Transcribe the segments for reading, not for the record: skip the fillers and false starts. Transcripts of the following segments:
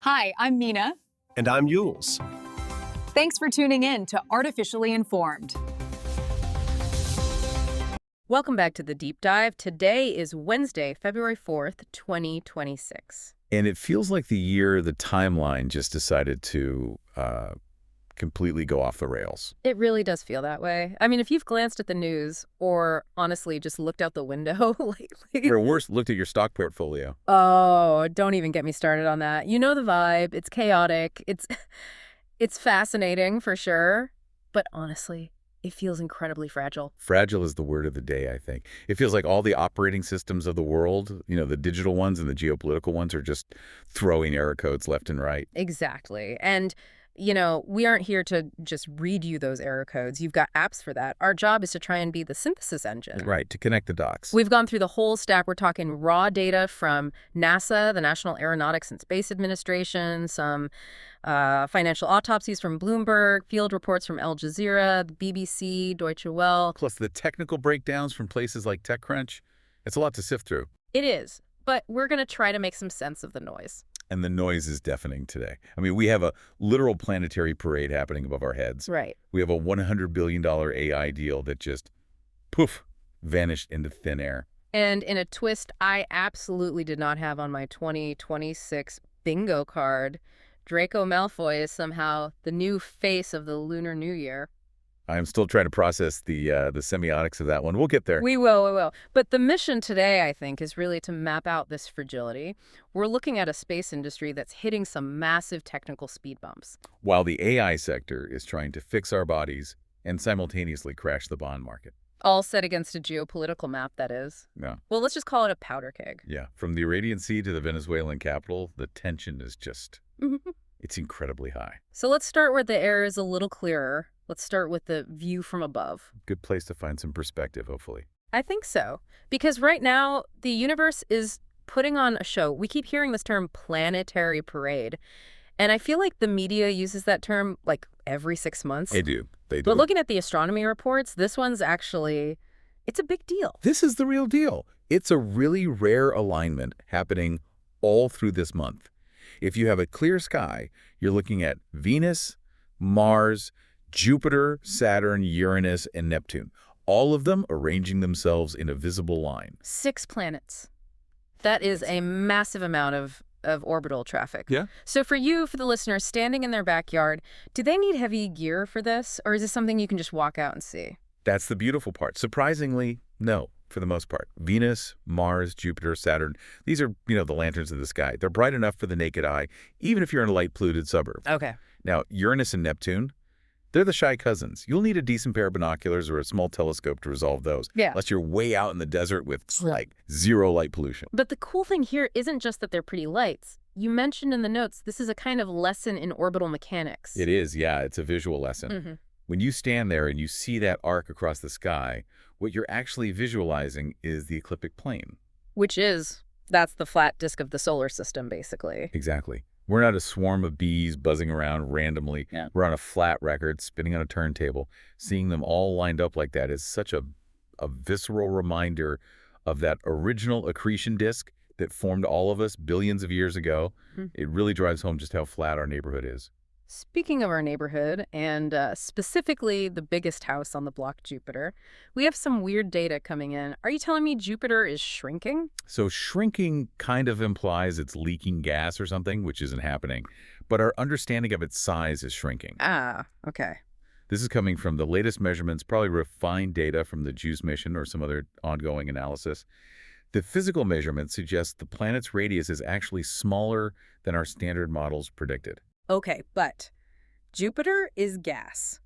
Hi, I'm Mina. And I'm Yules. Thanks for tuning in to Artificially Informed. Welcome back to the Deep Dive. Today is Wednesday, February 4th, 2026. And it feels like the timeline just decided to completely go off the rails. It really does feel that way. I mean, if you've glanced at the news or honestly just looked out the window lately. Or worse, looked at your stock portfolio. Oh, don't even get me started on that. You know the vibe. It's chaotic. It's fascinating for sure. But honestly, it feels incredibly fragile. Fragile is the word of the day, I think. It feels like all the operating systems of the world, the digital ones and the geopolitical ones are just throwing error codes left and right. Exactly. And we aren't here to just read you those error codes. You've got apps for that. Our job is to try and be the synthesis engine. Right, to connect the dots. We've gone through the whole stack. We're talking raw data from NASA, the National Aeronautics and Space Administration, some financial autopsies from Bloomberg, field reports from Al Jazeera, the BBC, Deutsche Welle. Plus the technical breakdowns from places like TechCrunch. It's a lot to sift through. It is, but we're going to try to make some sense of the noise. And the noise is deafening today. I mean, we have a literal planetary parade happening above our heads. Right. We have a $100 billion AI deal that just, poof, vanished into thin air. And in a twist I absolutely did not have on my 2026 bingo card, Draco Malfoy is somehow the new face of the Lunar New Year. I'm still trying to process the semiotics of that one. We'll get there. We will. But the mission today, I think, is really to map out this fragility. We're looking at a space industry that's hitting some massive technical speed bumps. While the AI sector is trying to fix our bodies and simultaneously crash the bond market. All set against a geopolitical map, that is. Yeah. Well, let's just call it a powder keg. Yeah. From the Arabian Sea to the Venezuelan capital, the tension is just, it's incredibly high. So let's start where the air is a little clearer. Let's start with the view from above. Good place to find some perspective, hopefully. I think so. Because right now, the universe is putting on a show. We keep hearing this term planetary parade. And I feel like the media uses that term like every 6 months. They do. But looking at the astronomy reports, this one's actually, it's a big deal. This is the real deal. It's a really rare alignment happening all through this month. If you have a clear sky, you're looking at Venus, Mars, Jupiter, Saturn, Uranus, and Neptune, all of them arranging themselves in a visible line. 6 planets. That is a massive amount of orbital traffic. Yeah. So for the listeners standing in their backyard, do they need heavy gear for this? Or is this something you can just walk out and see? That's the beautiful part. Surprisingly, no, for the most part. Venus, Mars, Jupiter, Saturn, these are, the lanterns of the sky. They're bright enough for the naked eye, even if you're in a light-polluted suburb. Okay. Now, Uranus and Neptune, they're the shy cousins. You'll need a decent pair of binoculars or a small telescope to resolve those. Yeah. Unless you're way out in the desert with, zero light pollution. But the cool thing here isn't just that they're pretty lights. You mentioned in the notes this is a kind of lesson in orbital mechanics. It is, yeah. It's a visual lesson. When you stand there and you see that arc across the sky, what you're actually visualizing is the ecliptic plane. That's the flat disk of the solar system, basically. Exactly. We're not a swarm of bees buzzing around randomly. Yeah. We're on a flat record, spinning on a turntable. Seeing them all lined up like that is such a visceral reminder of that original accretion disk that formed all of us billions of years ago. It really drives home just how flat our neighborhood is. Speaking of our neighborhood, and specifically the biggest house on the block, Jupiter, we have some weird data coming in. Are you telling me Jupiter is shrinking? So shrinking kind of implies it's leaking gas or something, which isn't happening. But our understanding of its size is shrinking. Ah, okay. This is coming from the latest measurements, probably refined data from the JUICE mission or some other ongoing analysis. The physical measurement suggests the planet's radius is actually smaller than our standard models predicted. Okay, but Jupiter is gas.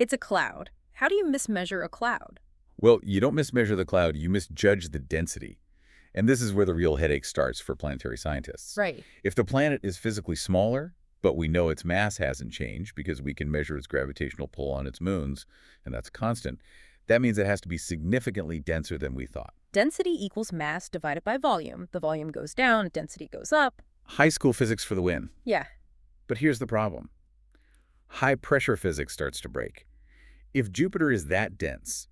It's a cloud. How do you mismeasure a cloud? Well, you don't mismeasure the cloud, you misjudge the density. And this is where the real headache starts for planetary scientists. Right. If the planet is physically smaller, but we know its mass hasn't changed because we can measure its gravitational pull on its moons, and that's constant, that means it has to be significantly denser than we thought. Density equals mass divided by volume. The volume goes down, density goes up. High school physics for the win. Yeah. But here's the problem. High-pressure physics starts to break. If Jupiter is that dense,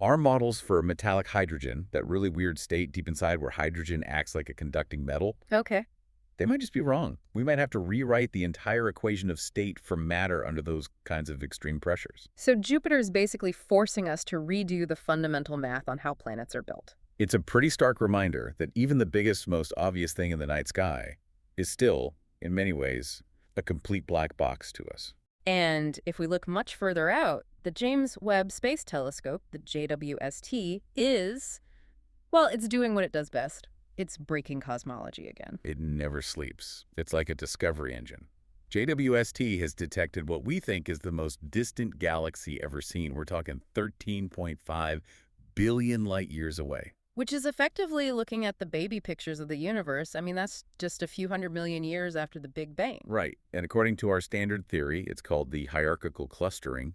our models for metallic hydrogen, that really weird state deep inside where hydrogen acts like a conducting metal, Okay. They might just be wrong. We might have to rewrite the entire equation of state for matter under those kinds of extreme pressures. So Jupiter is basically forcing us to redo the fundamental math on how planets are built. It's a pretty stark reminder that even the biggest, most obvious thing in the night sky is still, in many ways, a complete black box to us. And if we look much further out, the James Webb Space Telescope, the JWST, is, well, it's doing what it does best. It's breaking cosmology again. It never sleeps. It's like a discovery engine. JWST has detected what we think is the most distant galaxy ever seen. We're talking 13.5 billion light years away. Which is effectively looking at the baby pictures of the universe. I mean, that's just a few 100 million years after the Big Bang. Right. And according to our standard theory, it's called the hierarchical clustering.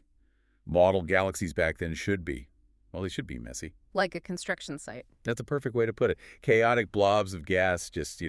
Model galaxies back then should be, well, they should be messy. Like a construction site. That's a perfect way to put it. Chaotic blobs of gas just,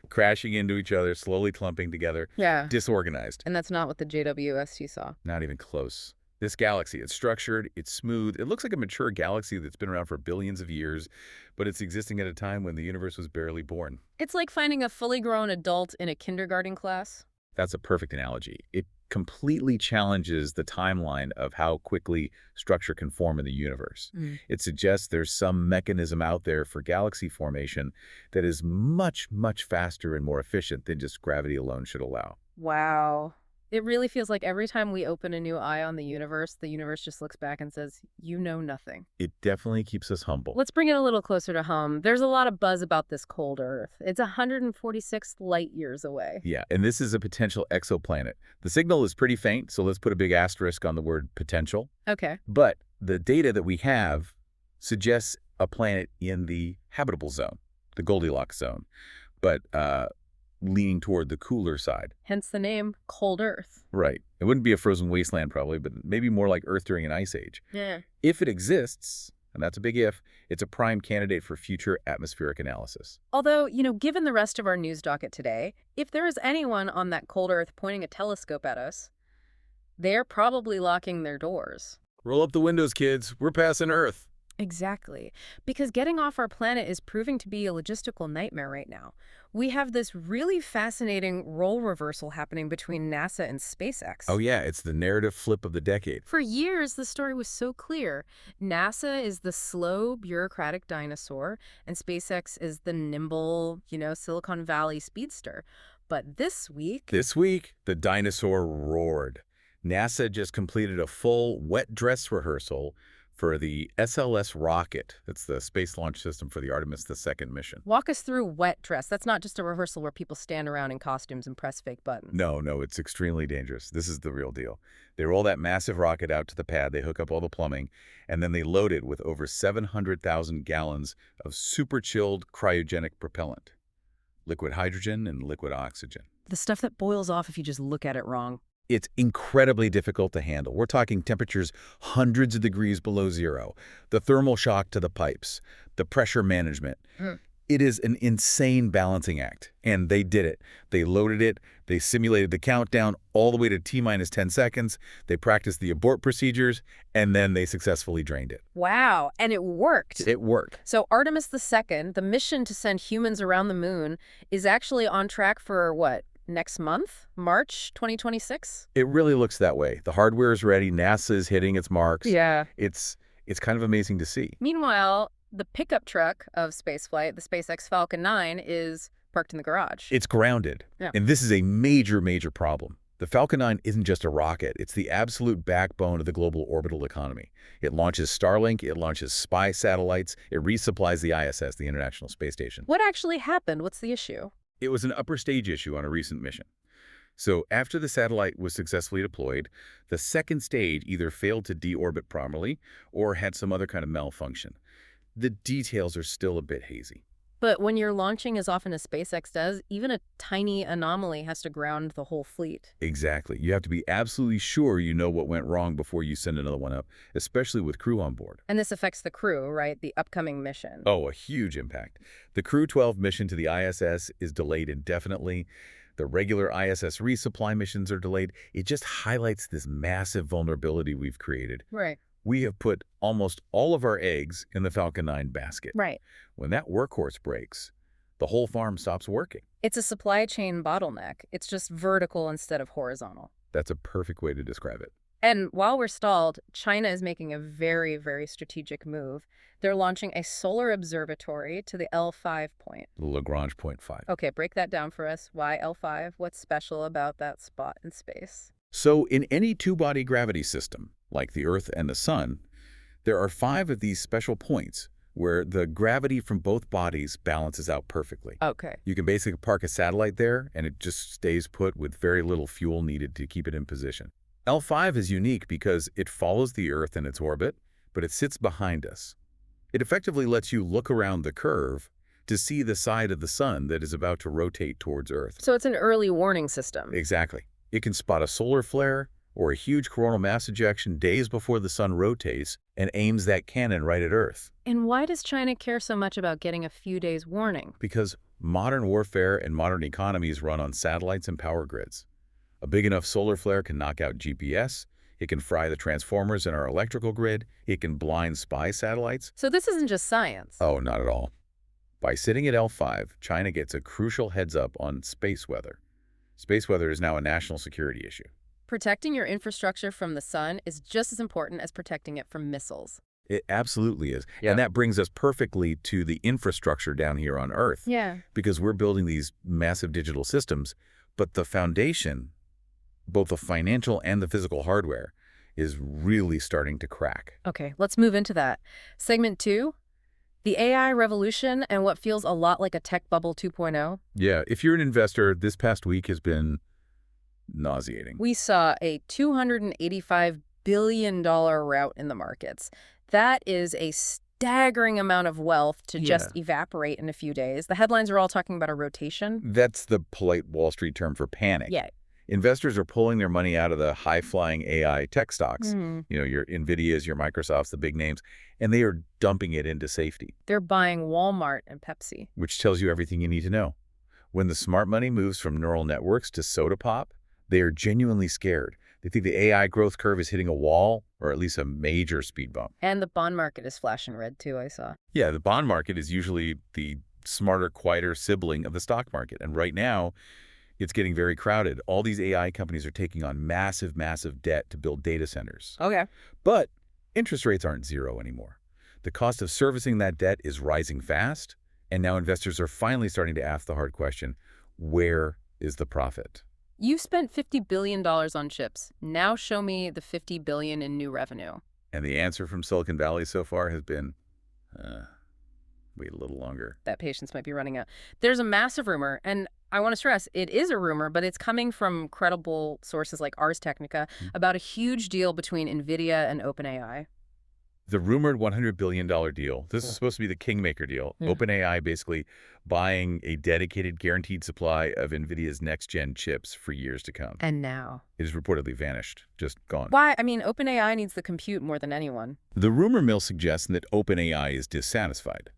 crashing into each other, slowly clumping together. Yeah. Disorganized. And that's not what the JWST saw. Not even close. This galaxy, it's structured, it's smooth. It looks like a mature galaxy that's been around for billions of years, but it's existing at a time when the universe was barely born. It's like finding a fully grown adult in a kindergarten class. That's a perfect analogy. It completely challenges the timeline of how quickly structure can form in the universe. It suggests there's some mechanism out there for galaxy formation that is much, much faster and more efficient than just gravity alone should allow. Wow. It really feels like every time we open a new eye on the universe just looks back and says, you know nothing. It definitely keeps us humble. Let's bring it a little closer to home. There's a lot of buzz about this cold Earth. It's 146 light years away. Yeah, and this is a potential exoplanet. The signal is pretty faint, so let's put a big asterisk on the word potential. Okay. But the data that we have suggests a planet in the habitable zone, the Goldilocks zone. But leaning toward the cooler side. Hence the name, Cold Earth. Right. It wouldn't be a frozen wasteland probably, but maybe more like Earth during an ice age. Yeah. If it exists, and that's a big if, it's a prime candidate for future atmospheric analysis. Although, given the rest of our news docket today, if there is anyone on that cold Earth pointing a telescope at us, they're probably locking their doors. Roll up the windows, kids. We're passing Earth. Exactly. Because getting off our planet is proving to be a logistical nightmare right now. We have this really fascinating role reversal happening between NASA and SpaceX. Oh yeah, it's the narrative flip of the decade. For years, the story was so clear. NASA is the slow, bureaucratic dinosaur, and SpaceX is the nimble, Silicon Valley speedster. But this week, the dinosaur roared. NASA just completed a full wet dress rehearsal for the SLS rocket. That's the Space Launch System for the Artemis II mission. Walk us through wet dress. That's not just a rehearsal where people stand around in costumes and press fake buttons. No, it's extremely dangerous. This is the real deal. They roll that massive rocket out to the pad, they hook up all the plumbing, and then they load it with over 700,000 gallons of super chilled cryogenic propellant. Liquid hydrogen and liquid oxygen. The stuff that boils off if you just look at it wrong. It's incredibly difficult to handle. We're talking temperatures hundreds of degrees below zero, the thermal shock to the pipes, the pressure management. It is an insane balancing act, and they did it. They loaded it, they simulated the countdown all the way to T-minus 10 seconds, they practiced the abort procedures, and then they successfully drained it. Wow, and it worked. It worked. So Artemis II, the mission to send humans around the moon, is actually on track for what? Next month, March 2026? It really looks that way. The hardware is ready. NASA is hitting its marks. Yeah. It's kind of amazing to see. Meanwhile, the pickup truck of spaceflight, the SpaceX Falcon 9, is parked in the garage. It's grounded. Yeah. And this is a major, major problem. The Falcon 9 isn't just a rocket. It's the absolute backbone of the global orbital economy. It launches Starlink. It launches spy satellites. It resupplies the ISS, the International Space Station. What actually happened? What's the issue? It was an upper stage issue on a recent mission. So after the satellite was successfully deployed, the second stage either failed to deorbit properly or had some other kind of malfunction. The details are still a bit hazy. But when you're launching as often as SpaceX does, even a tiny anomaly has to ground the whole fleet. Exactly. You have to be absolutely sure you know what went wrong before you send another one up, especially with crew on board. And this affects the crew, right? The upcoming mission. Oh, a huge impact. The Crew 12 mission to the ISS is delayed indefinitely. The regular ISS resupply missions are delayed. It just highlights this massive vulnerability we've created. Right. We have put almost all of our eggs in the Falcon 9 basket. Right. When that workhorse breaks, the whole farm stops working. It's a supply chain bottleneck. It's just vertical instead of horizontal. That's a perfect way to describe it. And while we're stalled, China is making a very, very strategic move. They're launching a solar observatory to the L5 point. The Lagrange point 5. Okay, break that down for us. Why L5? What's special about that spot in space? So in any two-body gravity system, like the Earth and the Sun, there are 5 of these special points where the gravity from both bodies balances out perfectly. Okay. You can basically park a satellite there, and it just stays put with very little fuel needed to keep it in position. L5 is unique because it follows the Earth in its orbit, but it sits behind us. It effectively lets you look around the curve to see the side of the Sun that is about to rotate towards Earth. So it's an early warning system. Exactly. It can spot a solar flare or a huge coronal mass ejection days before the Sun rotates and aims that cannon right at Earth. And why does China care so much about getting a few days warning? Because modern warfare and modern economies run on satellites and power grids. A big enough solar flare can knock out GPS, it can fry the transformers in our electrical grid, it can blind spy satellites. So this isn't just science. Oh, not at all. By sitting at L5, China gets a crucial heads up on space weather. Space weather is now a national security issue. Protecting your infrastructure from the sun is just as important as protecting it from missiles. It absolutely is. Yeah. And that brings us perfectly to the infrastructure down here on Earth. Yeah. Because we're building these massive digital systems, but the foundation, both the financial and the physical hardware, is really starting to crack. Okay, let's move into that. Segment 2, the AI revolution and what feels a lot like a tech bubble 2.0. Yeah, if you're an investor, this past week has been nauseating. We saw a $285 billion rout in the markets. That is a staggering amount of wealth to just evaporate in a few days. The headlines are all talking about a rotation. That's the polite Wall Street term for panic. Yeah. Investors are pulling their money out of the high-flying AI tech stocks, you know, your NVIDIAs, your Microsofts, the big names, and they are dumping it into safety. They're buying Walmart and Pepsi. Which tells you everything you need to know. When the smart money moves from neural networks to soda pop, they are genuinely scared. They think the AI growth curve is hitting a wall or at least a major speed bump. And the bond market is flashing red too, I saw. Yeah, the bond market is usually the smarter, quieter sibling of the stock market. And right now, it's getting very crowded. All these AI companies are taking on massive, massive debt to build data centers. Okay. But interest rates aren't zero anymore. The cost of servicing that debt is rising fast, and now investors are finally starting to ask the hard question, where is the profit? You spent $50 billion on chips. Now show me the $50 billion in new revenue. And the answer from Silicon Valley so far has been, wait a little longer. That patience might be running out. There's a massive rumor, and I want to stress, it is a rumor, but it's coming from credible sources like Ars Technica about a huge deal between NVIDIA and OpenAI. The rumored $100 billion deal, this is supposed to be the kingmaker deal. OpenAI basically buying a dedicated guaranteed supply of NVIDIA's next-gen chips for years to come. And now? It has reportedly vanished, just gone. Why? I mean, OpenAI needs the compute more than anyone. The rumor mill suggests that OpenAI is dissatisfied,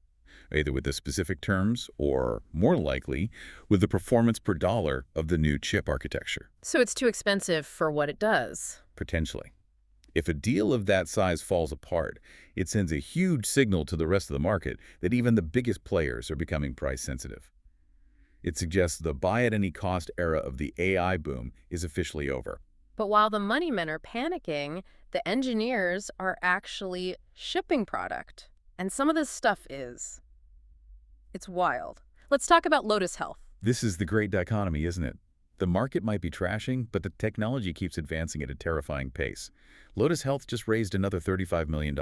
either with the specific terms or, more likely, with the performance per dollar of the new chip architecture. So it's too expensive for what it does? Potentially. If a deal of that size falls apart, it sends a huge signal to the rest of the market that even the biggest players are becoming price sensitive. It suggests the buy-at-any-cost era of the AI boom is officially over. But while the money men are panicking, the engineers are actually shipping product. And some of this stuff is. It's wild. Let's talk about Lotus Health. This is the great dichotomy, isn't it? The market might be trashing, but the technology keeps advancing at a terrifying pace. Lotus Health just raised another $35 million.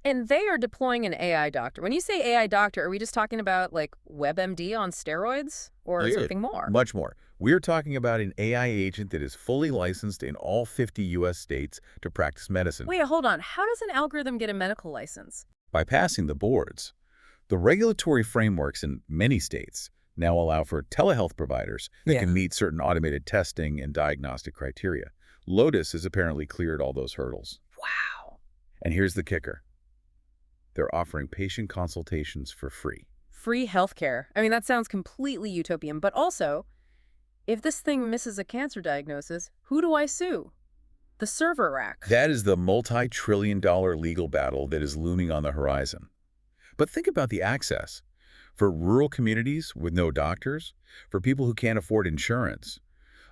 And they are deploying an AI doctor. When you say AI doctor, are we just talking about like WebMD on steroids or something more? Much more. We're talking about an AI agent that is fully licensed in all 50 U.S. states to practice medicine. Wait, hold on. How does an algorithm get a medical license? By passing the boards. The regulatory frameworks in many states now allow for telehealth providers that can meet certain automated testing and diagnostic criteria. Lotus has apparently cleared all those hurdles. Wow. And here's the kicker. They're offering patient consultations for free. Free healthcare. I mean, that sounds completely utopian, but also, if this thing misses a cancer diagnosis, who do I sue? The server rack. That is the multi-trillion-dollar legal battle that is looming on the horizon. But think about the access. For rural communities with no doctors, for people who can't afford insurance,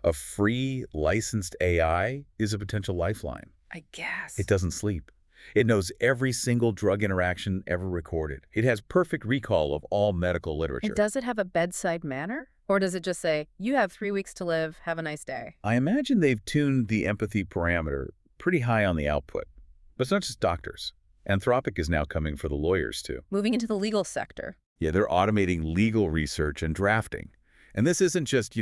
a free, licensed AI is a potential lifeline. I guess. It doesn't sleep. It knows every single drug interaction ever recorded. It has perfect recall of all medical literature. And does it have a bedside manner? Or does it just say, you have 3 weeks to live, have a nice day? I imagine they've tuned the empathy parameter pretty high on the output. But it's not just doctors. Anthropic is now coming for the lawyers, too. Moving into the legal sector. Yeah, they're automating legal research and drafting. And this isn't just,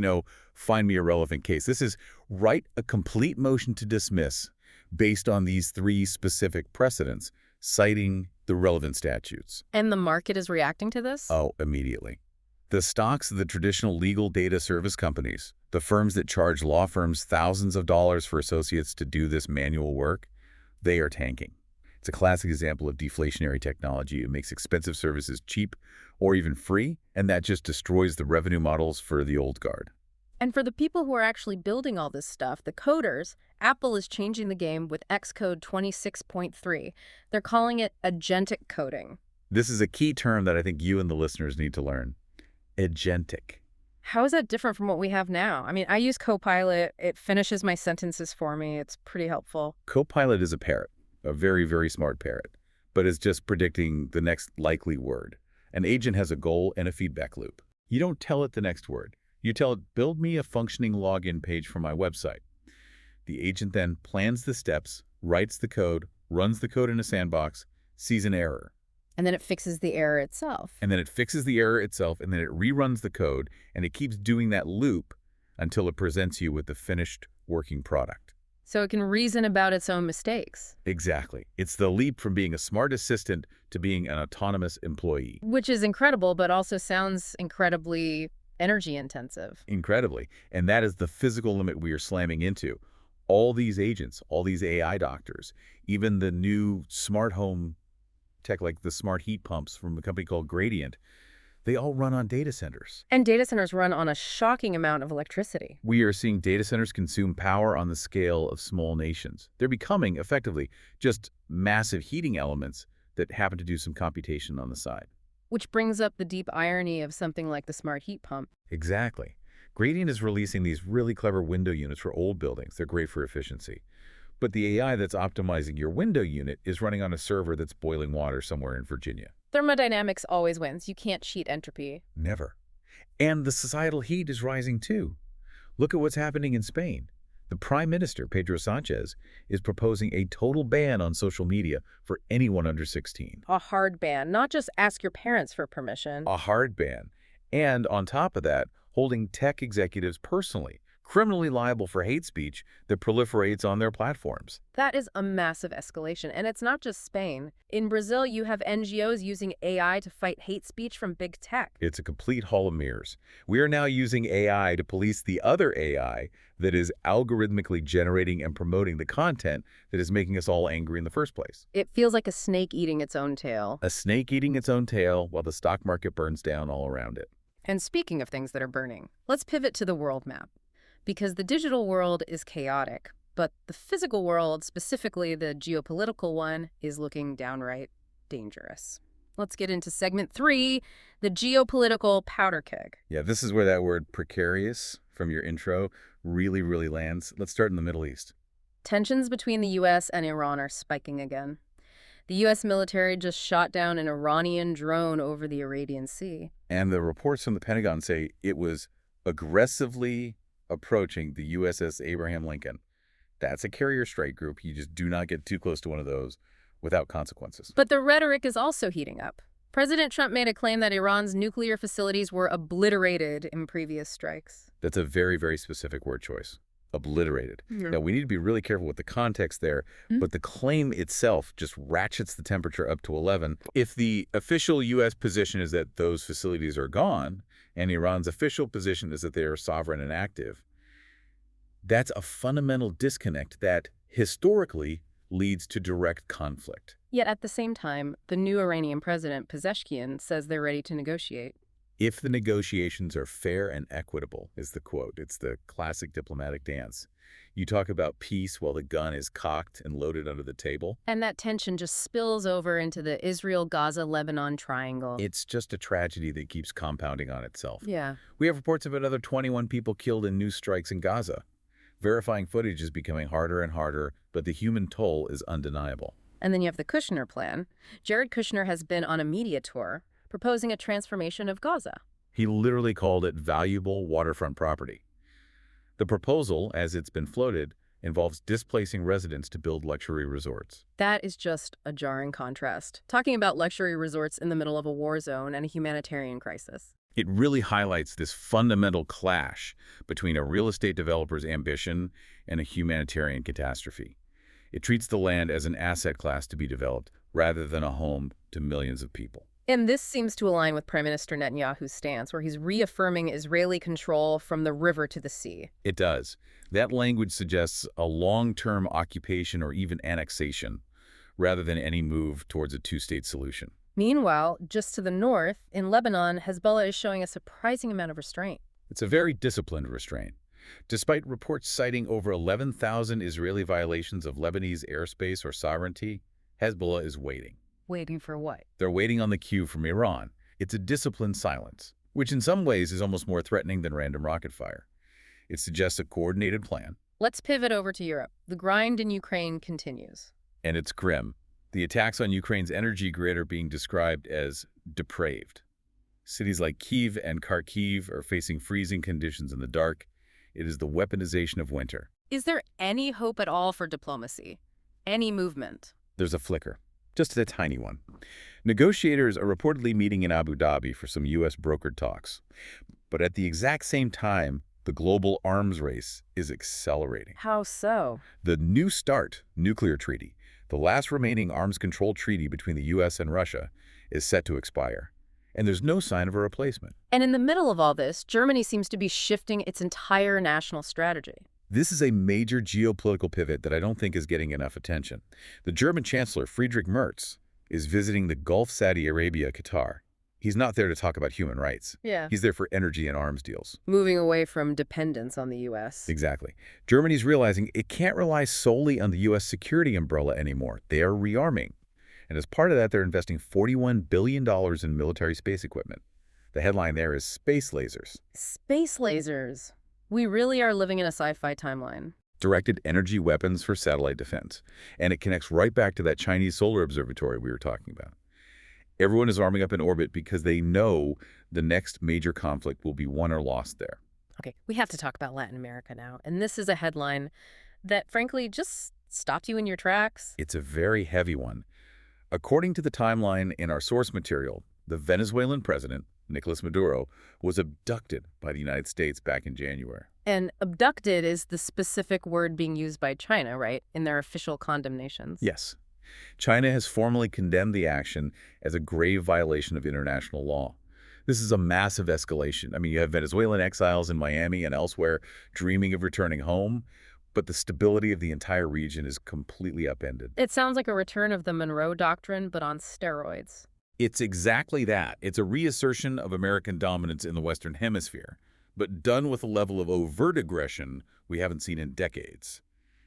find me a relevant case. This is write a complete motion to dismiss based on these 3 specific precedents, citing the relevant statutes. And the market is reacting to this? Oh, immediately. The stocks of the traditional legal data service companies, the firms that charge law firms thousands of dollars for associates to do this manual work, they are tanking. It's a classic example of deflationary technology. It makes expensive services cheap or even free, and that just destroys the revenue models for the old guard. And for the people who are actually building all this stuff, the coders, Apple is changing the game with Xcode 26.3. They're calling it agentic coding. This is a key term that I think you and the listeners need to learn. Agentic. How is that different from what we have now? I mean, I use Copilot. It finishes my sentences for me. It's pretty helpful. Copilot is a parrot, a very, very smart parrot, but is just predicting the next likely word. An agent has a goal and a feedback loop. You don't tell it the next word. You tell it, build me a functioning login page for my website. The agent then plans the steps, writes the code, runs the code in a sandbox, sees an error. And then it fixes the error itself. And then it fixes the error itself, and then it reruns the code, and it keeps doing that loop until it presents you with the finished working product. So it can reason about its own mistakes. Exactly. It's the leap from being a smart assistant to being an autonomous employee. Which is incredible, but also sounds incredibly energy intensive. Incredibly. And that is the physical limit we are slamming into. All these agents, all these AI doctors, even the new smart home tech like the smart heat pumps from a company called Gradient, they all run on data centers. And data centers run on a shocking amount of electricity. We are seeing data centers consume power on the scale of small nations. They're becoming, effectively, just massive heating elements that happen to do some computation on the side. Which brings up the deep irony of something like the smart heat pump. Exactly. Gradient is releasing these really clever window units for old buildings. They're great for efficiency. But the AI that's optimizing your window unit is running on a server that's boiling water somewhere in Virginia. Thermodynamics always wins. You can't cheat entropy. Never. And the societal heat is rising too. Look at what's happening in Spain. The Prime Minister, Pedro Sanchez, is proposing a total ban on social media for anyone under 16. A hard ban, not just ask your parents for permission. A hard ban. And on top of that, holding tech executives personally, criminally liable for hate speech that proliferates on their platforms. That is a massive escalation. And it's not just Spain. In Brazil, you have NGOs using AI to fight hate speech from big tech. It's a complete hall of mirrors. We are now using AI to police the other AI that is algorithmically generating and promoting the content that is making us all angry in the first place. It feels like a snake eating its own tail. A snake eating its own tail while the stock market burns down all around it. And speaking of things that are burning, let's pivot to the world map. Because the digital world is chaotic, but the physical world, specifically the geopolitical one, is looking downright dangerous. Let's get into segment 3, the geopolitical powder keg. Yeah, this is where that word precarious from your intro really, really lands. Let's start in the Middle East. Tensions between the U.S. and Iran are spiking again. The U.S. military just shot down an Iranian drone over the Arabian Sea. And the reports from the Pentagon say it was aggressively approaching the USS Abraham Lincoln. That's a carrier strike group. You just do not get too close to one of those without consequences. But the rhetoric is also heating up. President Trump made a claim that Iran's nuclear facilities were obliterated in previous strikes. That's a very, very specific word choice. Obliterated. Yeah. Now, we need to be really careful with the context there, but the claim itself just ratchets the temperature up to 11. If the official U.S. position is that those facilities are gone, and Iran's official position is that they are sovereign and active, that's a fundamental disconnect that historically leads to direct conflict. Yet at the same time, the new Iranian president, Pezeshkian, says they're ready to negotiate. If the negotiations are fair and equitable, is the quote. It's the classic diplomatic dance. You talk about peace while the gun is cocked and loaded under the table. And that tension just spills over into the Israel-Gaza-Lebanon triangle. It's just a tragedy that keeps compounding on itself. Yeah. We have reports of another 21 people killed in new strikes in Gaza. Verifying footage is becoming harder and harder, but the human toll is undeniable. And then you have the Kushner plan. Jared Kushner has been on a media tour proposing a transformation of Gaza. He literally called it valuable waterfront property. The proposal, as it's been floated, involves displacing residents to build luxury resorts. That is just a jarring contrast. Talking about luxury resorts in the middle of a war zone and a humanitarian crisis. It really highlights this fundamental clash between a real estate developer's ambition and a humanitarian catastrophe. It treats the land as an asset class to be developed rather than a home to millions of people. And this seems to align with Prime Minister Netanyahu's stance, where he's reaffirming Israeli control from the river to the sea. It does. That language suggests a long-term occupation or even annexation, rather than any move towards a two-state solution. Meanwhile, just to the north, in Lebanon, Hezbollah is showing a surprising amount of restraint. It's a very disciplined restraint. Despite reports citing over 11,000 Israeli violations of Lebanese airspace or sovereignty, Hezbollah is waiting. Waiting for what? They're waiting on the cue from Iran. It's a disciplined silence, which in some ways is almost more threatening than random rocket fire. It suggests a coordinated plan. Let's pivot over to Europe. The grind in Ukraine continues. And it's grim. The attacks on Ukraine's energy grid are being described as depraved. Cities like Kyiv and Kharkiv are facing freezing conditions in the dark. It is the weaponization of winter. Is there any hope at all for diplomacy? Any movement? There's a flicker. Just a tiny one. Negotiators are reportedly meeting in Abu Dhabi for some U.S. brokered talks. But at the exact same time, the global arms race is accelerating. How so? The New START nuclear treaty, the last remaining arms control treaty between the U.S. and Russia, is set to expire. And there's no sign of a replacement. And in the middle of all this, Germany seems to be shifting its entire national strategy. This is a major geopolitical pivot that I don't think is getting enough attention. The German Chancellor, Friedrich Merz, is visiting the Gulf, Saudi Arabia, Qatar. He's not there to talk about human rights. Yeah. He's there for energy and arms deals. Moving away from dependence on the U.S. Exactly. Germany's realizing it can't rely solely on the U.S. security umbrella anymore. They are rearming. And as part of that, they're investing $41 billion in military space equipment. The headline there is space lasers. Space lasers. We really are living in a sci-fi timeline. Directed energy weapons for satellite defense. And it connects right back to that Chinese solar observatory we were talking about. Everyone is arming up in orbit because they know the next major conflict will be won or lost there. Okay, we have to talk about Latin America now. And this is a headline that, frankly, just stopped you in your tracks. It's a very heavy one. According to the timeline in our source material, the Venezuelan president, Nicolas Maduro, was abducted by the United States back in January. And abducted is the specific word being used by China, right, in their official condemnations? Yes. China has formally condemned the action as a grave violation of international law. This is a massive escalation. I mean, you have Venezuelan exiles in Miami and elsewhere dreaming of returning home, but the stability of the entire region is completely upended. It sounds like a return of the Monroe Doctrine, but on steroids. It's exactly that. It's a reassertion of American dominance in the Western Hemisphere, but done with a level of overt aggression we haven't seen in decades.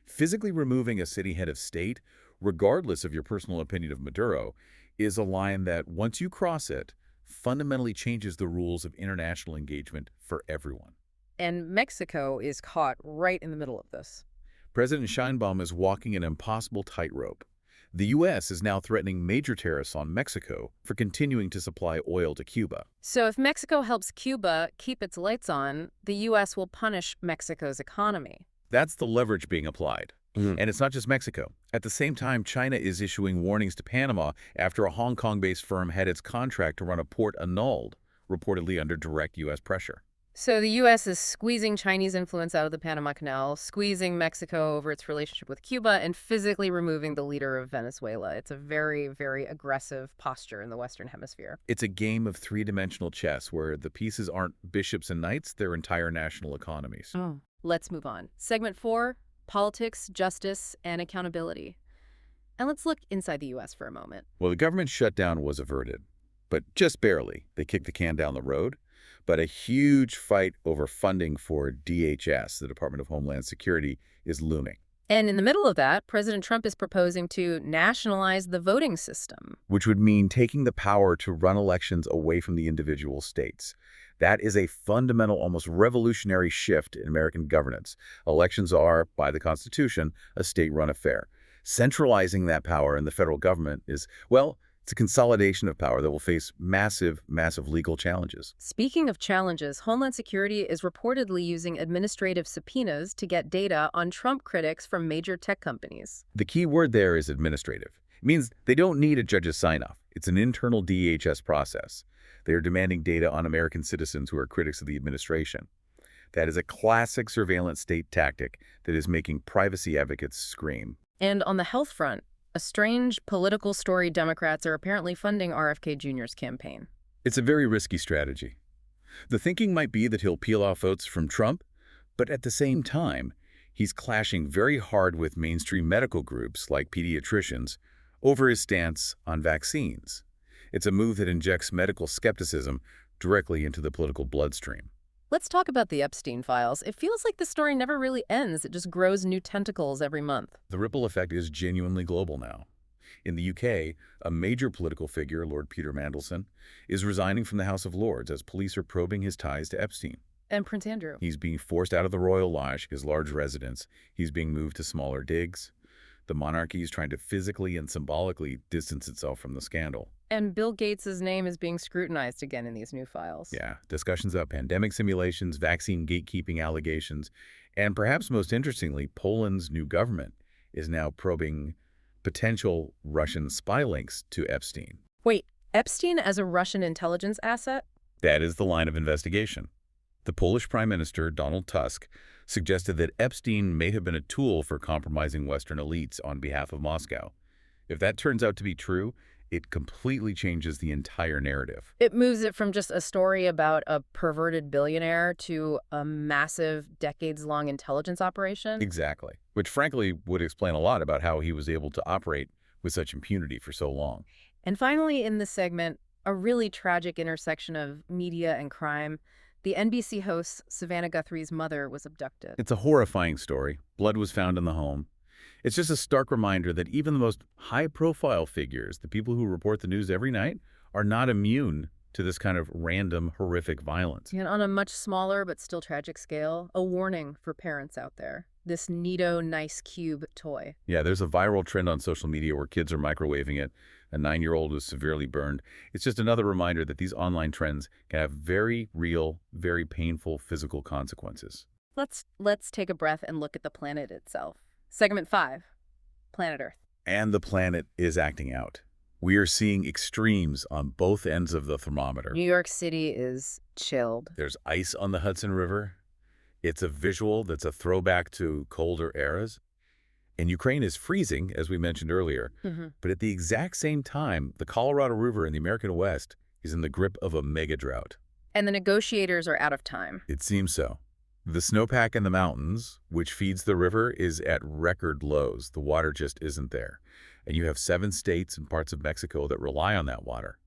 Physically removing a city head of state, regardless of your personal opinion of Maduro, is a line that, once you cross it, fundamentally changes the rules of international engagement for everyone. And Mexico is caught right in the middle of this. President Sheinbaum is walking an impossible tightrope. The U.S. is now threatening major tariffs on Mexico for continuing to supply oil to Cuba. So if Mexico helps Cuba keep its lights on, the U.S. will punish Mexico's economy. That's the leverage being applied. And it's not just Mexico. At the same time, China is issuing warnings to Panama after a Hong Kong-based firm had its contract to run a port annulled, reportedly under direct U.S. pressure. So the U.S. is squeezing Chinese influence out of the Panama Canal, squeezing Mexico over its relationship with Cuba, and physically removing the leader of Venezuela. It's a very, very aggressive posture in the Western Hemisphere. It's a game of three-dimensional chess where the pieces aren't bishops and knights, they're entire national economies. Oh. Let's move on. Segment 4, politics, justice, and accountability. And let's look inside the U.S. for a moment. Well, the government shutdown was averted, but just barely. They kicked the can down the road. But a huge fight over funding for DHS, the Department of Homeland Security, is looming. And in the middle of that, President Trump is proposing to nationalize the voting system. Which would mean taking the power to run elections away from the individual states. That is a fundamental, almost revolutionary shift in American governance. Elections are, by the Constitution, a state-run affair. Centralizing that power in the federal government is, well, it's a consolidation of power that will face massive, massive legal challenges. Speaking of challenges, Homeland Security is reportedly using administrative subpoenas to get data on Trump critics from major tech companies. The key word there is administrative. It means they don't need a judge's sign-off. It's an internal DHS process. They are demanding data on American citizens who are critics of the administration. That is a classic surveillance state tactic that is making privacy advocates scream. And on the health front, a strange political story Democrats are apparently funding RFK Jr.'s campaign. It's a very risky strategy. The thinking might be that he'll peel off votes from Trump, but at the same time, he's clashing very hard with mainstream medical groups like pediatricians over his stance on vaccines. It's a move that injects medical skepticism directly into the political bloodstream. Let's talk about the Epstein files. It feels like the story never really ends. It just grows new tentacles every month. The ripple effect is genuinely global now. In the UK, a major political figure, Lord Peter Mandelson, is resigning from the House of Lords as police are probing his ties to Epstein. And Prince Andrew. He's being forced out of the Royal Lodge, his large residence. He's being moved to smaller digs. The monarchy is trying to physically and symbolically distance itself from the scandal. And Bill Gates' name is being scrutinized again in these new files. Yeah, discussions about pandemic simulations, vaccine gatekeeping allegations, and perhaps most interestingly, Poland's new government is now probing potential Russian spy links to Epstein. Wait, Epstein as a Russian intelligence asset? That is the line of investigation. The Polish Prime Minister, Donald Tusk, suggested that Epstein may have been a tool for compromising Western elites on behalf of Moscow. If that turns out to be true, it completely changes the entire narrative. It moves it from just a story about a perverted billionaire to a massive, decades-long intelligence operation. Exactly. Which frankly would explain a lot about how he was able to operate with such impunity for so long. And finally, in this segment, a really tragic intersection of media and crime. The NBC host Savannah Guthrie's mother was abducted. It's a horrifying story. Blood was found in the home. It's just a stark reminder that even the most high-profile figures, the people who report the news every night, are not immune to this kind of random, horrific violence. And on a much smaller but still tragic scale, a warning for parents out there. This Neato Nice Cube toy. Yeah, there's a viral trend on social media where kids are microwaving it. A 9-year-old was severely burned. It's just another reminder that these online trends can have very real, very painful physical consequences. Let's take a breath and look at the planet itself. Segment 5, Planet Earth. And the planet is acting out. We are seeing extremes on both ends of the thermometer. New York City is chilled. There's ice on the Hudson River. It's a visual that's a throwback to colder eras. And Ukraine is freezing, as we mentioned earlier. But at the exact same time, the Colorado River in the American West is in the grip of a mega drought. And the negotiators are out of time. It seems so. The snowpack in the mountains, which feeds the river, is at record lows. The water just isn't there. And you have 7 states and parts of Mexico that rely on that water.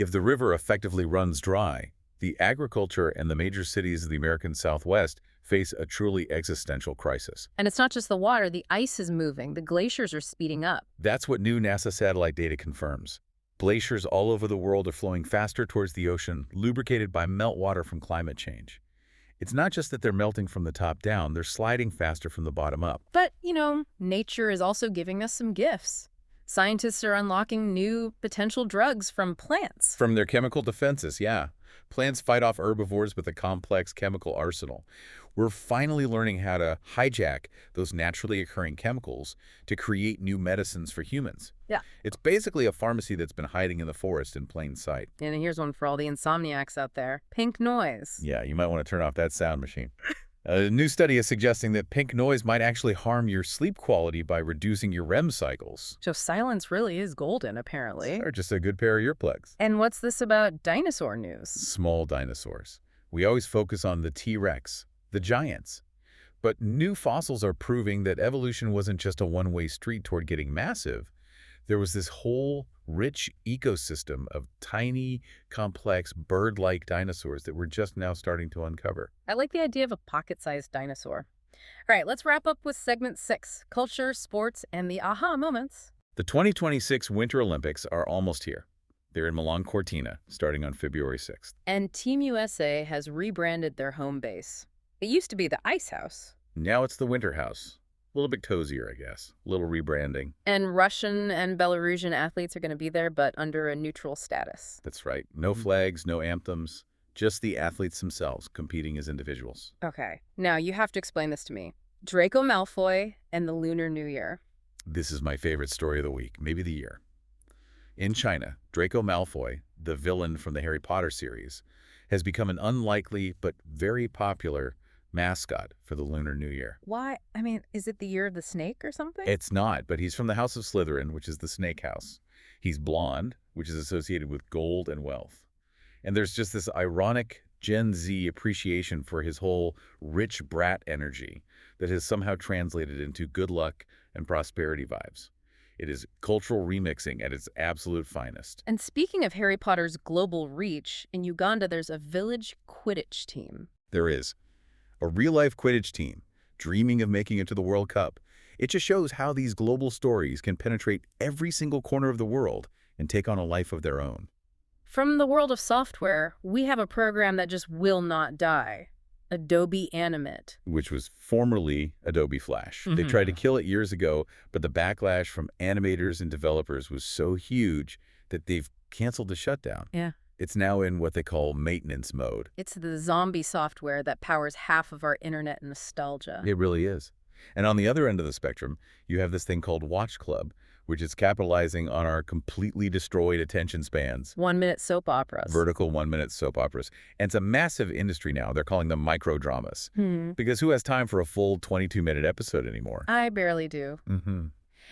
If the river effectively runs dry, the agriculture and the major cities of the American Southwest face a truly existential crisis. And it's not just the water, the ice is moving, the glaciers are speeding up. That's what new NASA satellite data confirms. Glaciers all over the world are flowing faster towards the ocean, lubricated by meltwater from climate change. It's not just that they're melting from the top down, they're sliding faster from the bottom up. But, nature is also giving us some gifts. Scientists are unlocking new potential drugs from plants. From their chemical defenses, yeah. Plants fight off herbivores with a complex chemical arsenal. We're finally learning how to hijack those naturally occurring chemicals to create new medicines for humans. Yeah. It's basically a pharmacy that's been hiding in the forest in plain sight. And here's one for all the insomniacs out there. Pink noise. Yeah, you might want to turn off that sound machine. A new study is suggesting that pink noise might actually harm your sleep quality by reducing your REM cycles. So silence really is golden, apparently. Or just a good pair of earplugs. And what's this about dinosaur news? Small dinosaurs. We always focus on the T-Rex, the giants. But new fossils are proving that evolution wasn't just a one-way street toward getting massive. There was this whole rich ecosystem of tiny, complex, bird-like dinosaurs that we're just now starting to uncover. I like the idea of a pocket-sized dinosaur. All right, let's wrap up with segment 6, culture, sports, and the aha moments. The 2026 Winter Olympics are almost here. They're in Milan Cortina, starting on February 6th. And Team USA has rebranded their home base. It used to be the Ice House. Now it's the Winter House. A little bit cozier, I guess. A little rebranding. And Russian and Belarusian athletes are going to be there, but under a neutral status. That's right. No flags, no anthems. Just the athletes themselves competing as individuals. Okay. Now, you have to explain this to me. Draco Malfoy and the Lunar New Year. This is my favorite story of the week, maybe the year. In China, Draco Malfoy, the villain from the Harry Potter series, has become an unlikely but very popular mascot for the Lunar New Year. Why? I mean, is it the year of the snake or something? It's not, but he's from the House of Slytherin, which is the snake house. He's blonde, which is associated with gold and wealth. And there's just this ironic Gen Z appreciation for his whole rich brat energy that has somehow translated into good luck and prosperity vibes. It is cultural remixing at its absolute finest. And speaking of Harry Potter's global reach, in Uganda there's a village Quidditch team. There is. A real-life Quidditch team, dreaming of making it to the World Cup. It just shows how these global stories can penetrate every single corner of the world and take on a life of their own. From the world of software, we have a program that just will not die. Adobe Animate. Which was formerly Adobe Flash. They tried to kill it years ago, but the backlash from animators and developers was so huge that they've canceled the shutdown. Yeah. It's now in what they call maintenance mode. It's the zombie software that powers half of our internet nostalgia. It really is. And on the other end of the spectrum, you have this thing called Watch Club, which is capitalizing on our completely destroyed attention spans. 1-minute soap operas. Vertical 1-minute soap operas. And it's a massive industry now. They're calling them microdramas. Because who has time for a full 22-minute episode anymore? I barely do.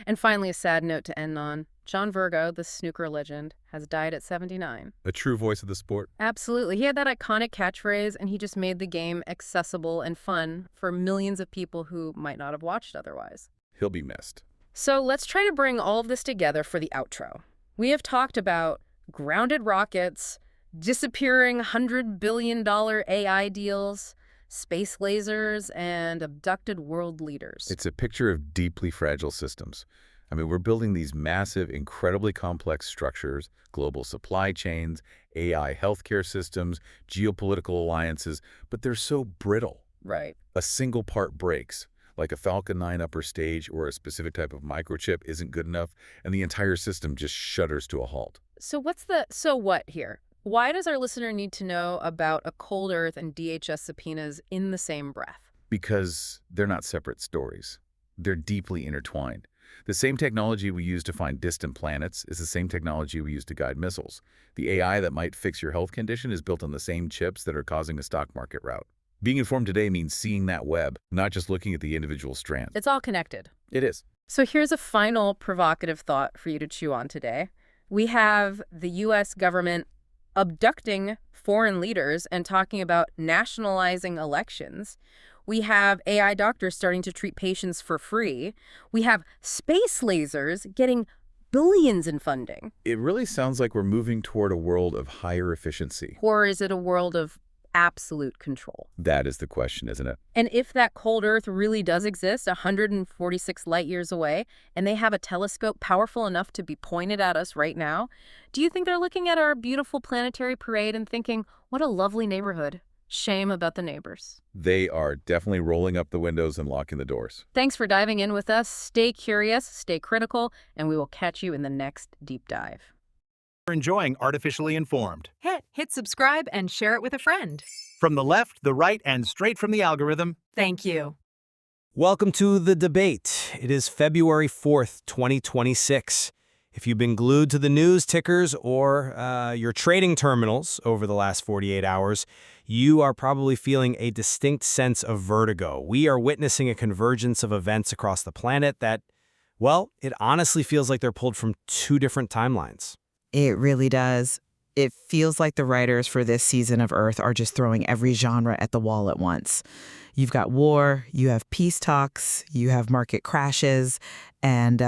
And finally, a sad note to end on. John Virgo, the snooker legend, has died at 79. A true voice of the sport. Absolutely. He had that iconic catchphrase, and he just made the game accessible and fun for millions of people who might not have watched otherwise. He'll be missed. So let's try to bring all of this together for the outro. We have talked about grounded rockets, disappearing $100 billion AI deals, space lasers, and abducted world leaders. It's a picture of deeply fragile systems. I mean, we're building these massive, incredibly complex structures, global supply chains, AI healthcare systems, geopolitical alliances, but they're so brittle. Right. A single part breaks, like a Falcon 9 upper stage or a specific type of microchip isn't good enough, and the entire system just shudders to a halt. So what's the so what here? Why does our listener need to know about a cold Earth and DHS subpoenas in the same breath? Because they're not separate stories. They're deeply intertwined. The same technology we use to find distant planets is the same technology we use to guide missiles. The AI that might fix your health condition is built on the same chips that are causing a stock market rout. Being informed today means seeing that web, not just looking at the individual strands. It's all connected. It is. So here's a final provocative thought for you to chew on today. We have the U.S. government abducting foreign leaders and talking about nationalizing elections. We have AI doctors starting to treat patients for free. We have space lasers getting billions in funding. It really sounds like we're moving toward a world of higher efficiency. Or is it a world of absolute control? That is the question, isn't it? And if that cold Earth really does exist 146 light years away, and they have a telescope powerful enough to be pointed at us right now, do you think they're looking at our beautiful planetary parade and thinking, what a lovely neighborhood? Shame about the neighbors. They are definitely rolling up the windows and locking the doors. Thanks for diving in with us. Stay curious, stay critical, and we will catch you in the next deep dive. You're enjoying Artificially Informed. Hit subscribe and share it with a friend. From the left, the right, and straight from the algorithm. Thank you. Welcome to The Debate. It is February 4th, 2026. If you've been glued to the news tickers or your trading terminals over the last 48 hours, you are probably feeling a distinct sense of vertigo. We are witnessing a convergence of events across the planet that, well, it honestly feels like they're pulled from two different timelines. It really does. It feels like the writers for this season of Earth are just throwing every genre at the wall at once. You've got war, you have peace talks, you have market crashes, and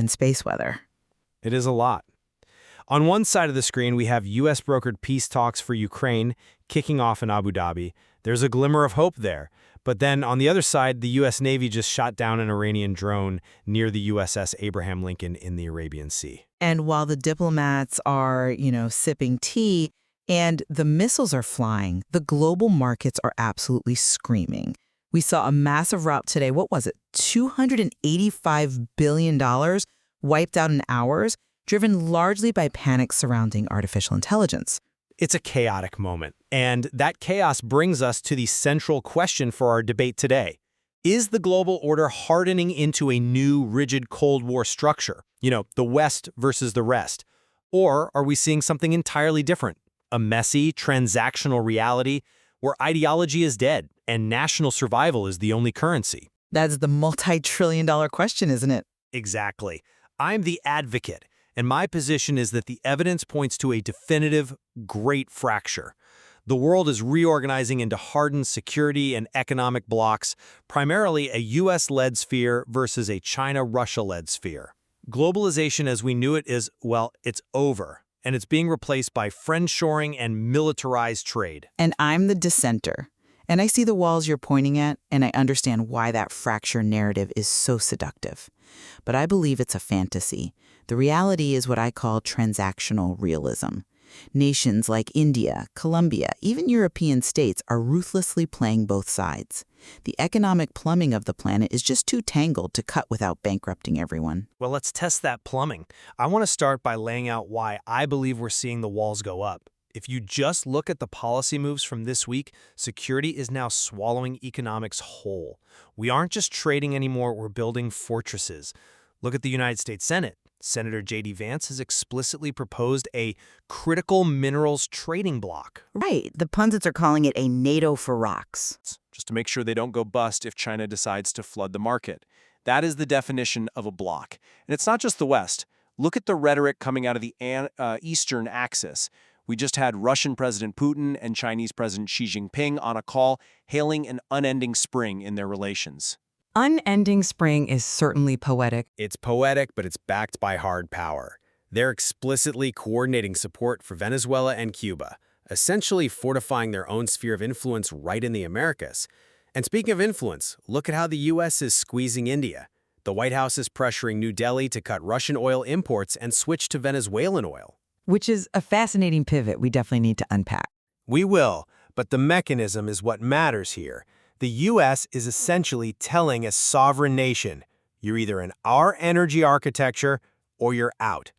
space weather. It is a lot. On one side of the screen, we have U.S.-brokered peace talks for Ukraine kicking off in Abu Dhabi. There's a glimmer of hope there. But then on the other side, the U.S. Navy just shot down an Iranian drone near the USS Abraham Lincoln in the Arabian Sea. And while the diplomats are, sipping tea and the missiles are flying, the global markets are absolutely screaming. We saw a massive rout today. What was it? $285 billion wiped out in hours, driven largely by panic surrounding artificial intelligence. It's a chaotic moment, and that chaos brings us to the central question for our debate today. Is the global order hardening into a new, rigid Cold War structure? The West versus the rest. Or are we seeing something entirely different? A messy, transactional reality where ideology is dead and national survival is the only currency? That's the multi-trillion-dollar question, isn't it? Exactly. I'm the advocate, and my position is that the evidence points to a definitive, great fracture. The world is reorganizing into hardened security and economic blocks, primarily a U.S.-led sphere versus a China-Russia-led sphere. Globalization as we knew it is, well, it's over, and it's being replaced by friendshoring and militarized trade. And I'm the dissenter. And I see the walls you're pointing at, and I understand why that fracture narrative is so seductive. But I believe it's a fantasy. The reality is what I call transactional realism. Nations like India, Colombia, even European states are ruthlessly playing both sides. The economic plumbing of the planet is just too tangled to cut without bankrupting everyone. Well, let's test that plumbing. I want to start by laying out why I believe we're seeing the walls go up. If you just look at the policy moves from this week, security is now swallowing economics whole. We aren't just trading anymore, we're building fortresses. Look at the United States Senate. Senator J.D. Vance has explicitly proposed a critical minerals trading bloc. Right. The pundits are calling it a NATO for rocks. Just to make sure they don't go bust if China decides to flood the market. That is the definition of a bloc. And it's not just the West. Look at the rhetoric coming out of the Eastern axis. We just had Russian President Putin and Chinese President Xi Jinping on a call hailing an unending spring in their relations. Unending spring is certainly poetic. It's poetic, but it's backed by hard power. They're explicitly coordinating support for Venezuela and Cuba, essentially fortifying their own sphere of influence right in the Americas. And speaking of influence, look at how the U.S. is squeezing India. The White House is pressuring New Delhi to cut Russian oil imports and switch to Venezuelan oil. Which is a fascinating pivot we definitely need to unpack. We will, but the mechanism is what matters here. The U.S. is essentially telling a sovereign nation, you're either in our energy architecture or you're out.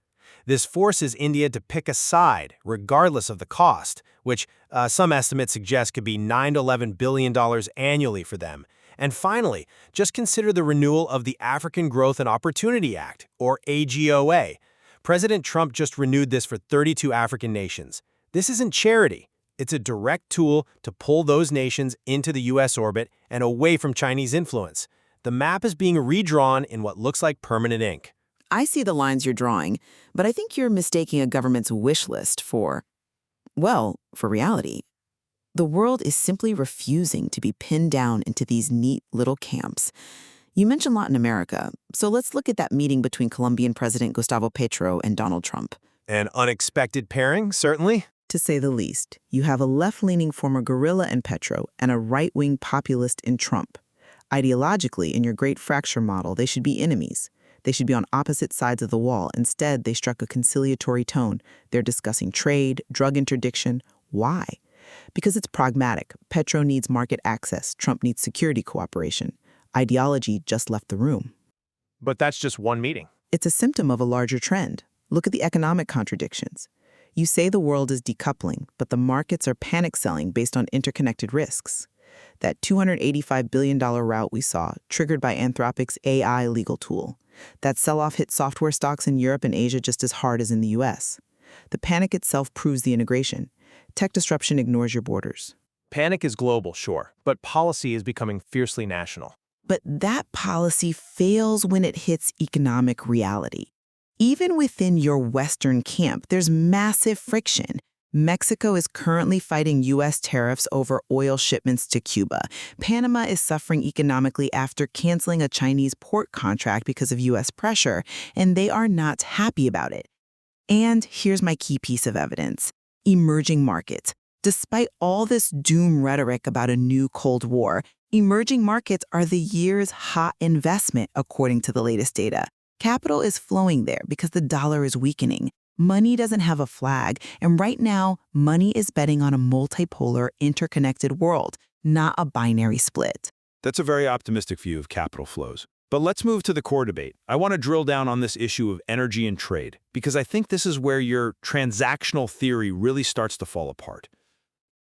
This forces India to pick a side, regardless of the cost, which some estimates suggest could be $9 to $11 billion annually for them. And finally, just consider the renewal of the African Growth and Opportunity Act, or AGOA. President Trump just renewed this for 32 African nations. This isn't charity. It's a direct tool to pull those nations into the U.S. orbit and away from Chinese influence. The map is being redrawn in what looks like permanent ink. I see the lines you're drawing, but I think you're mistaking a government's wish list for reality. The world is simply refusing to be pinned down into these neat little camps. You mentioned Latin America, so let's look at that meeting between Colombian President Gustavo Petro and Donald Trump. An unexpected pairing, certainly. To say the least, you have a left-leaning former guerrilla in Petro and a right-wing populist in Trump. Ideologically, in your great fracture model, they should be enemies. They should be on opposite sides of the wall. Instead, they struck a conciliatory tone. They're discussing trade, drug interdiction. Why? Because it's pragmatic. Petro needs market access. Trump needs security cooperation. Ideology just left the room. But that's just one meeting. It's a symptom of a larger trend. Look at the economic contradictions. You say the world is decoupling, but the markets are panic selling based on interconnected risks. That $285 billion rout we saw, triggered by Anthropic's AI legal tool. That sell-off hit software stocks in Europe and Asia just as hard as in the US. The panic itself proves the integration. Tech disruption ignores your borders. Panic is global, sure, but policy is becoming fiercely national. But that policy fails when it hits economic reality. Even within your Western camp, there's massive friction. Mexico is currently fighting U.S. tariffs over oil shipments to Cuba. Panama is suffering economically after canceling a Chinese port contract because of U.S. pressure, and they are not happy about it. And here's my key piece of evidence. Emerging markets. Despite all this doom rhetoric about a new Cold War, emerging markets are the year's hot investment, according to the latest data. Capital is flowing there because the dollar is weakening. Money doesn't have a flag, and right now, money is betting on a multipolar, interconnected world, not a binary split. That's a very optimistic view of capital flows. But let's move to the core debate. I want to drill down on this issue of energy and trade, because I think this is where your transactional theory really starts to fall apart.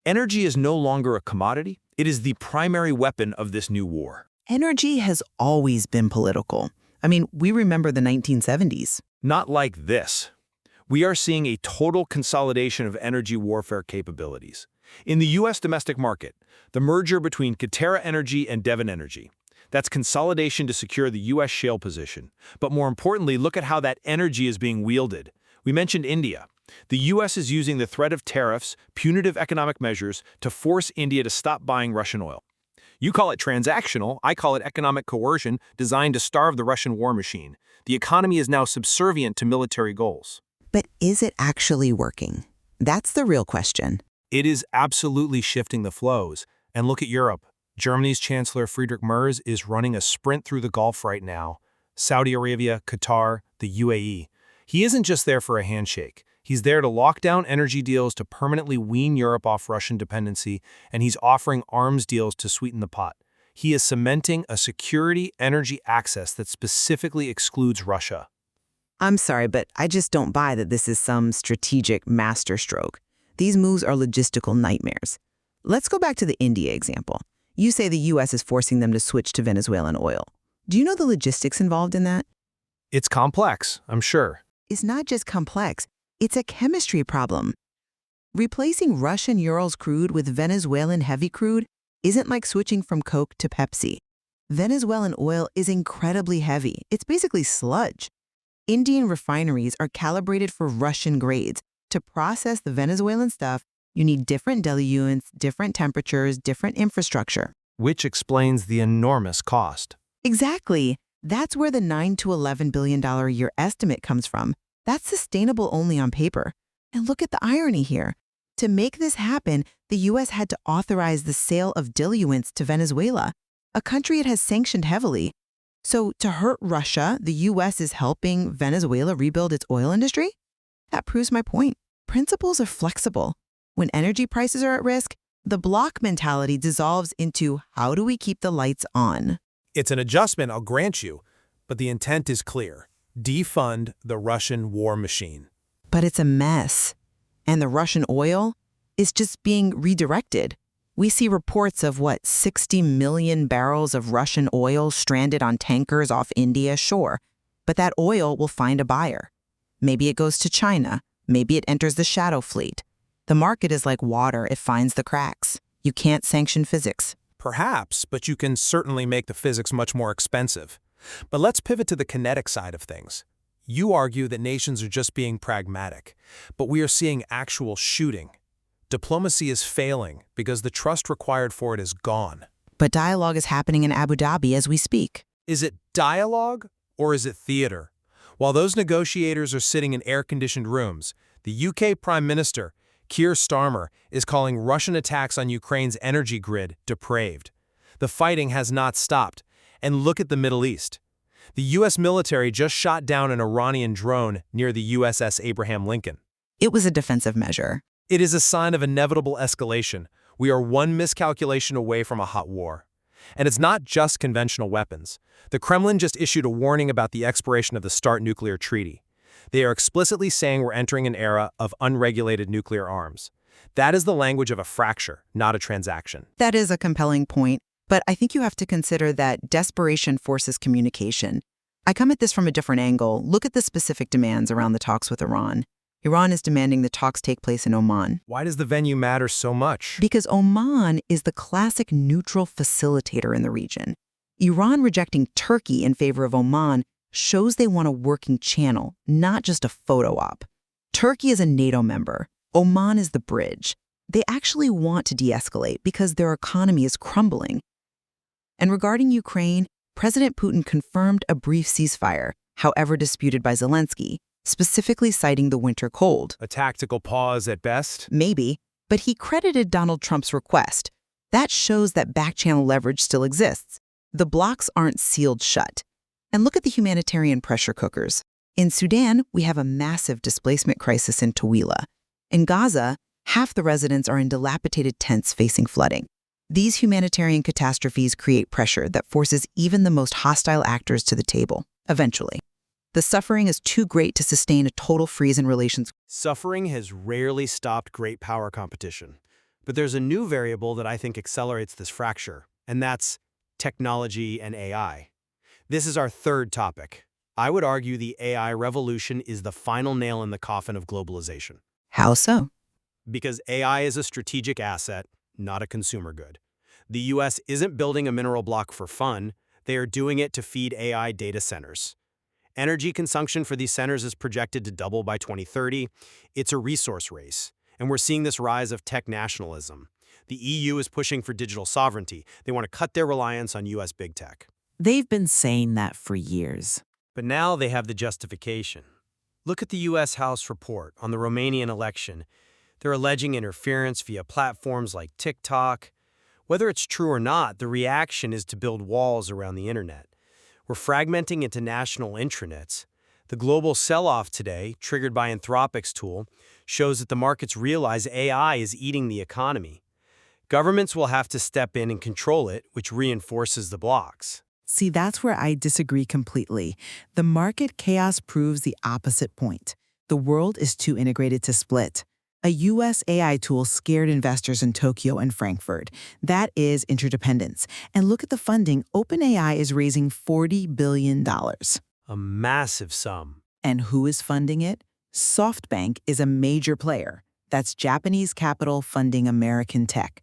Energy is no longer a commodity. It is the primary weapon of this new war. Energy has always been political. I mean, we remember the 1970s. Not like this. We are seeing a total consolidation of energy warfare capabilities. In the U.S. domestic market, the merger between Qatar Energy and Devon Energy. That's consolidation to secure the U.S. shale position. But more importantly, look at how that energy is being wielded. We mentioned India. The U.S. is using the threat of tariffs, punitive economic measures, to force India to stop buying Russian oil. You call it transactional, I call it economic coercion designed to starve the Russian war machine. The economy is now subservient to military goals. But is it actually working? That's the real question. It is absolutely shifting the flows. And look at Europe. Germany's Chancellor Friedrich Merz is running a sprint through the Gulf right now. Saudi Arabia, Qatar, the UAE. He isn't just there for a handshake. He's there to lock down energy deals to permanently wean Europe off Russian dependency, and he's offering arms deals to sweeten the pot. He is cementing a security energy access that specifically excludes Russia. I'm sorry, but I just don't buy that this is some strategic masterstroke. These moves are logistical nightmares. Let's go back to the India example. You say the U.S. is forcing them to switch to Venezuelan oil. Do you know the logistics involved in that? It's complex, I'm sure. It's not just complex. It's a chemistry problem. Replacing Russian Urals crude with Venezuelan heavy crude isn't like switching from Coke to Pepsi. Venezuelan oil is incredibly heavy. It's basically sludge. Indian refineries are calibrated for Russian grades. To process the Venezuelan stuff, you need different diluents, different temperatures, different infrastructure. Which explains the enormous cost. Exactly. That's where the $9 to $11 billion a year estimate comes from. That's sustainable only on paper. And look at the irony here. To make this happen, the U.S. had to authorize the sale of diluents to Venezuela, a country it has sanctioned heavily. So to hurt Russia, the U.S. is helping Venezuela rebuild its oil industry? That proves my point. Principles are flexible. When energy prices are at risk, the block mentality dissolves into how do we keep the lights on? It's an adjustment, I'll grant you, but the intent is clear. Defund the Russian war machine. But it's a mess. And the Russian oil is just being redirected. We see reports of 60 million barrels of Russian oil stranded on tankers off India shore. But that oil will find a buyer. Maybe it goes to China. Maybe it enters the shadow fleet. The market is like water, it finds the cracks. You can't sanction physics. Perhaps, but you can certainly make the physics much more expensive. But let's pivot to the kinetic side of things. You argue that nations are just being pragmatic, but we are seeing actual shooting. Diplomacy is failing because the trust required for it is gone. But dialogue is happening in Abu Dhabi as we speak. Is it dialogue or is it theater? While those negotiators are sitting in air-conditioned rooms, the UK Prime Minister, Keir Starmer, is calling Russian attacks on Ukraine's energy grid depraved. The fighting has not stopped. And look at the Middle East. The U.S. military just shot down an Iranian drone near the USS Abraham Lincoln. It was a defensive measure. It is a sign of inevitable escalation. We are one miscalculation away from a hot war. And it's not just conventional weapons. The Kremlin just issued a warning about the expiration of the START nuclear treaty. They are explicitly saying we're entering an era of unregulated nuclear arms. That is the language of a fracture, not a transaction. That is a compelling point, but I think you have to consider that desperation forces communication. I come at this from a different angle. Look at the specific demands around the talks with Iran. Iran is demanding the talks take place in Oman. Why does the venue matter so much? Because Oman is the classic neutral facilitator in the region. Iran rejecting Turkey in favor of Oman shows they want a working channel, not just a photo op. Turkey is a NATO member. Oman is the bridge. They actually want to de-escalate because their economy is crumbling. And regarding Ukraine, President Putin confirmed a brief ceasefire, however disputed by Zelensky, specifically citing the winter cold. A tactical pause at best? Maybe, but he credited Donald Trump's request. That shows that back-channel leverage still exists. The blocs aren't sealed shut. And look at the humanitarian pressure cookers. In Sudan, we have a massive displacement crisis in Tawila. In Gaza, half the residents are in dilapidated tents facing flooding. These humanitarian catastrophes create pressure that forces even the most hostile actors to the table, eventually. The suffering is too great to sustain a total freeze in relations. Suffering has rarely stopped great power competition. But there's a new variable that I think accelerates this fracture, and that's technology and AI. This is our third topic. I would argue the AI revolution is the final nail in the coffin of globalization. How so? Because AI is a strategic asset, not a consumer good. The US isn't building a mineral block for fun. They are doing it to feed AI data centers. Energy consumption for these centers is projected to double by 2030. It's a resource race, and we're seeing this rise of tech nationalism. The EU is pushing for digital sovereignty. They want to cut their reliance on US big tech. They've been saying that for years. But now they have the justification. Look at the US House report on the Romanian election. They're alleging interference via platforms like TikTok. Whether it's true or not, the reaction is to build walls around the internet. We're fragmenting into national intranets. The global sell-off today, triggered by Anthropic's tool, shows that the markets realize AI is eating the economy. Governments will have to step in and control it, which reinforces the blocks. See, that's where I disagree completely. The market chaos proves the opposite point. The world is too integrated to split. A US AI tool scared investors in Tokyo and Frankfurt. That is interdependence. And look at the funding. OpenAI is raising $40 billion. A massive sum. And who is funding it? SoftBank is a major player. That's Japanese capital funding American tech.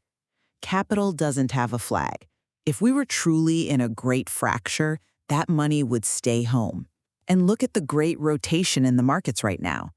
Capital doesn't have a flag. If we were truly in a great fracture, that money would stay home. And look at the great rotation in the markets right now.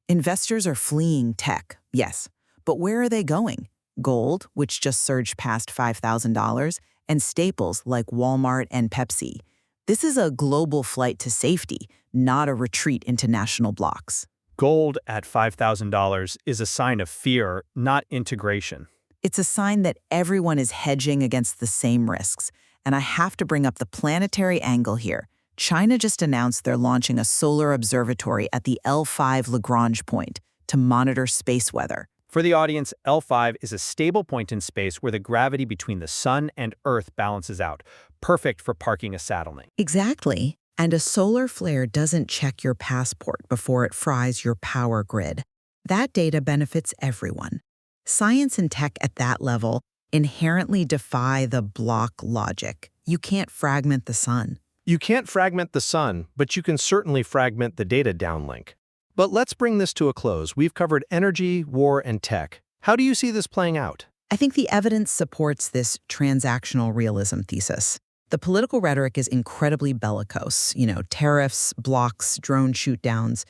Investors are fleeing tech, yes, but where are they going? Gold, which just surged past $5,000, and staples like Walmart and Pepsi. This is a global flight to safety, not a retreat into national blocks. Gold at $5,000 is a sign of fear, not integration. It's a sign that everyone is hedging against the same risks. And I have to bring up the planetary angle here. China just announced they're launching a solar observatory at the L5 Lagrange point to monitor space weather. For the audience, L5 is a stable point in space where the gravity between the sun and Earth balances out, perfect for parking a satellite. Exactly. And a solar flare doesn't check your passport before it fries your power grid. That data benefits everyone. Science and tech at that level inherently defy the block logic. You can't fragment the sun. You can't fragment the sun, but you can certainly fragment the data downlink. But let's bring this to a close. We've covered energy, war, and tech. How do you see this playing out? I think the evidence supports this transactional realism thesis. The political rhetoric is incredibly bellicose, tariffs, blocks, drone shoot-downs.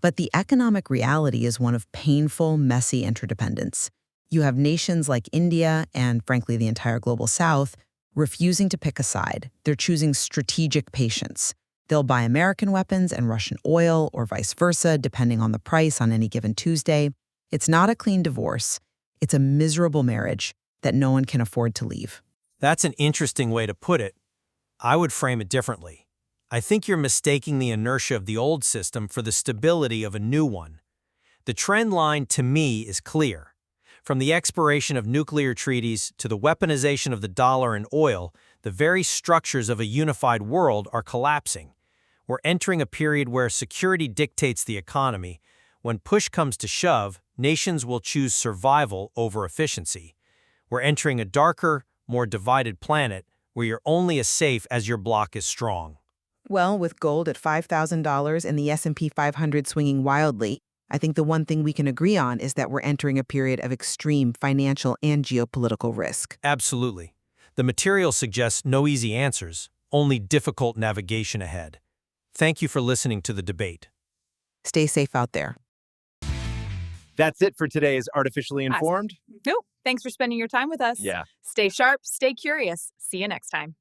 But the economic reality is one of painful, messy interdependence. You have nations like India and, frankly, the entire global South refusing to pick a side. They're choosing strategic patience. They'll buy American weapons and Russian oil, or vice versa, depending on the price on any given Tuesday. It's not a clean divorce. It's a miserable marriage that no one can afford to leave. That's an interesting way to put it. I would frame it differently. I think you're mistaking the inertia of the old system for the stability of a new one. The trend line, to me, is clear. From the expiration of nuclear treaties to the weaponization of the dollar and oil, the very structures of a unified world are collapsing. We're entering a period where security dictates the economy. When push comes to shove, nations will choose survival over efficiency. We're entering a darker, more divided planet where you're only as safe as your block is strong. Well, with gold at $5,000 and the S&P 500 swinging wildly, I think the one thing we can agree on is that we're entering a period of extreme financial and geopolitical risk. Absolutely. The material suggests no easy answers, only difficult navigation ahead. Thank you for listening to the debate. Stay safe out there. That's it for today's Artificially Informed. Nope. Thanks for spending your time with us. Yeah. Stay sharp, stay curious. See you next time.